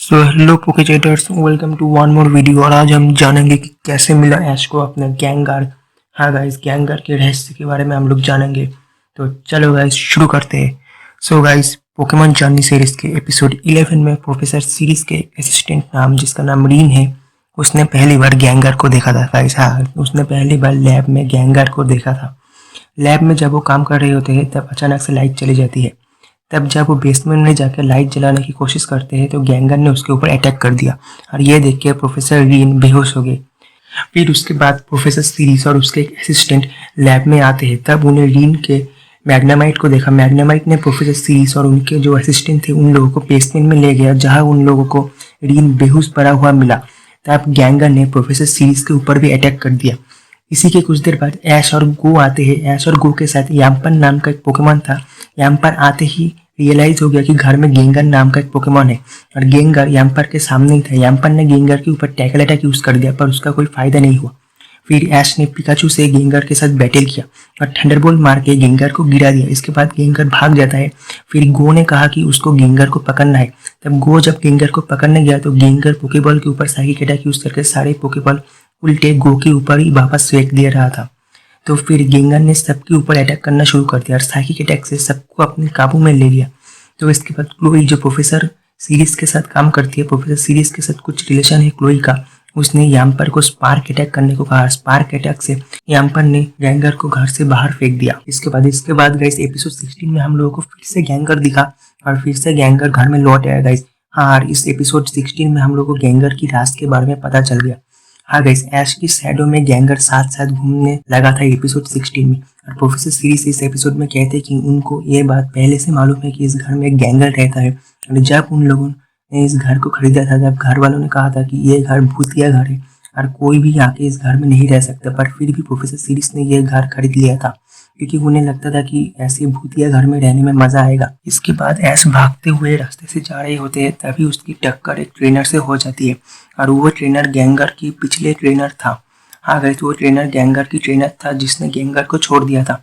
सो hello पोकेचेटर्स, welcome to one more video. और आज हम जानेंगे कि कैसे मिला ऐश को अपना गैंगार। हाँ गाइस, गैंगार के रहस्य के बारे में हम लोग जानेंगे। तो चलो गाइस शुरू करते हैं। So guys, Pokemon journey series के एपिसोड 11 में प्रोफेसर सीरीज के असिस्टेंट नाम जिसका नाम रीन है, उसने पहली बार गैंगार को देखा था गाइस। हाँ, उसने पहली बार लैब में गैंगार को देखा था। लैब में जब वो काम कर रहे होते हैं तब अचानक से लाइट चली जाती है। तब जब वो बेसमेंट में जाकर लाइट जलाने की कोशिश करते हैं तो गैंगर ने उसके ऊपर अटैक कर दिया और ये देख के प्रोफेसर रीन बेहोश हो गए। फिर उसके बाद प्रोफेसर सीरीज और उसके एक असिस्टेंट लैब में आते हैं। तब उन्हें रीन के मैग्नामाइट को देखा। मैग्नामाइट ने प्रोफेसर सीरीज और उनके जो असिस्टेंट थे उन लोगों को बेसमेंट में ले गया, जहाँ उन लोगों को रीन बेहोश पड़ा हुआ मिला। तब गैंगर ने प्रोफेसर सीरीज के ऊपर भी अटैक कर दिया। इसी के कुछ देर बाद ऐश और गो आते हैं। ऐश और गो के साथ याम्पर नाम का एक पोकेमॉन था। याम्पर आते ही रियलाइज हो गया कि घर में गेंगर नाम का एक पोकेमॉन है और गेंगर याम्पर के सामने ही था। याम्पर ने गेंगर के ऊपर टैकल अटैक यूज कर दिया पर उसका कोई फायदा नहीं हुआ। फिर ऐश ने पिकाचू से गेंगर के साथ बैटल किया और थंडरबोल्ट मार के गेंगर को गिरा दिया। इसके बाद गेंगर भाग जाता है। फिर गो ने कहा कि उसको गेंगर को पकड़ना है। तब गो जब गेंगर को पकड़ने गया तो गेंगर पोकेबॉल के ऊपर साइकिक अटैक यूज करके सारे पोकेबॉल उल्टे गो के ऊपर ही वापस फेंक दे रहा था। तो फिर गेंगर ने सबके ऊपर अटैक करना शुरू कर दिया और साइकिक अटैक से सबको अपने काबू में ले लिया। तो इसके बाद क्लोई जो प्रोफेसर सीरीज के साथ काम करती है, प्रोफेसर सीरीज के साथ कुछ रिलेशन है क्लोई का, उसने याम्पर को स्पार्क अटैक करने को कहा। स्पार्क अटैक से याम्पर ने गैंगर को घर से बाहर फेंक दिया। इसके बाद गाइस एपिसोड 16 में हम लोगों को फिर से गैंगर दिखा और फिर से गैंगर घर में लौट आया गाइस। हाँ, इस एपिसोड 16 में हम लोगों को गैंगर की राज के बारे में पता चल गया। हाँ गाइस, ऐश की शैडो में गैंगर साथ साथ घूमने लगा था एपिसोड 16 में। और प्रोफेसर सीरीज इस एपिसोड में कहते हैं कि उनको ये बात पहले से मालूम है कि इस घर में एक गैंगर रहता है। और जब उन लोगों ने इस घर को खरीदा था तब घर वालों ने कहा था कि ये घर भूतिया घर है और कोई भी आके इस घर में नहीं रह सकता। पर फिर भी प्रोफेसर सीरीज ने ये घर खरीद लिया था क्योंकि उन्हें लगता था कि ऐसे भूतिया घर में रहने में मजा आएगा। इसके बाद ऐश भागते हुए रास्ते से जा रहे होते हैं तभी उसकी टक्कर एक ट्रेनर से हो जाती है और वो ट्रेनर गैंगर की पिछले ट्रेनर था। हाँ गाइस, वो ट्रेनर गैंगर की ट्रेनर था जिसने गैंगर को छोड़ दिया था।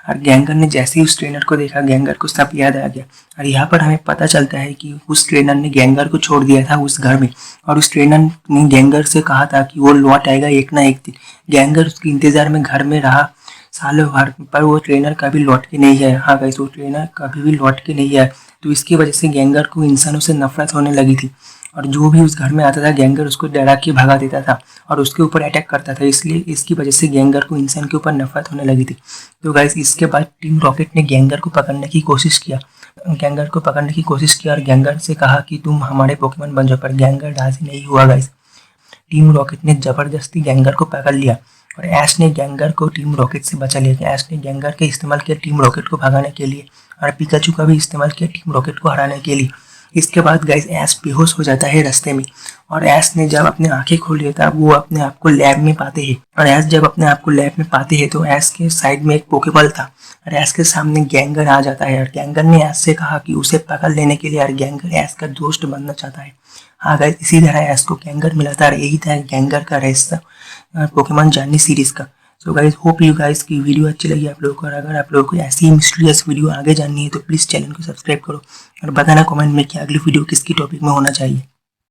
और गैंगर ने जैसे ही उस ट्रेनर को देखा गैंगर को सब याद आ गया। और यहाँ पर हमें पता चलता है कि उस ट्रेनर ने गैंगर को छोड़ दिया था उस घर में और उस ट्रेनर ने गैंगर से कहा था कि वो लौट आएगा एक ना एक दिन। गैंगर उसके इंतजार में घर में रहा सालों भर, पर वो ट्रेनर कभी लौट के नहीं आया। हाँ गाइस, वो ट्रेनर कभी भी लौट के नहीं आया। तो इसकी वजह से गैंगर को इंसानों से नफरत होने लगी थी और जो भी उस घर में आता था गैंगर उसको डरा के भगा देता था और उसके ऊपर अटैक करता था। इसलिए इसकी वजह से गैंगर को इंसान के ऊपर नफरत होने लगी थी। तो गाइस, इसके बाद टीम रॉकेट ने गैंगर को पकड़ने की कोशिश किया। और गैंगर से कहा कि तुम हमारे पोकेमॉन बन जाओ, पर गैंगर राजी नहीं हुआ गाइस। टीम रॉकेट ने जबरदस्ती गैंगर को पकड़ लिया और ऐश ने गैंगर को टीम रॉकेट से बचा लिया। ऐश ने गैंगर के इस्तेमाल किया टीम रॉकेट को भगाने के लिए और पिकाचू का भी इस्तेमाल किया टीम रॉकेट को हराने के लिए। इसके बाद गाइस ऐश बेहोश हो जाता है रास्ते में और ऐश ने जब अपने आंखें खोली तब वो अपने आप को लैब में पाते हैं। और ऐश जब अपने आप को लैब में पाते हैं तो ऐश के साइड में एक पोकेबॉल था और ऐश के सामने गैंगर आ जाता है और गैंगर ने ऐश से कहा कि उसे पकड़ लेने के लिए और गैंगर ऐश का दोस्त बनना चाहता है। हाँ गाइस, इसी तरह ऐश को गैंगर मिला था और यही था गैंगर का रहस्य पोकेमॉन जर्नी सीरीज का। So guys, hope you guys की वीडियो अच्छी लगी आप लोगों को। और अगर आप लोगों को ऐसी ही मिस्टीरियस वीडियो आगे जाननी है तो प्लीज़ चैनल को सब्सक्राइब करो और बताना कमेंट में कि अगली वीडियो किसकी टॉपिक में होना चाहिए।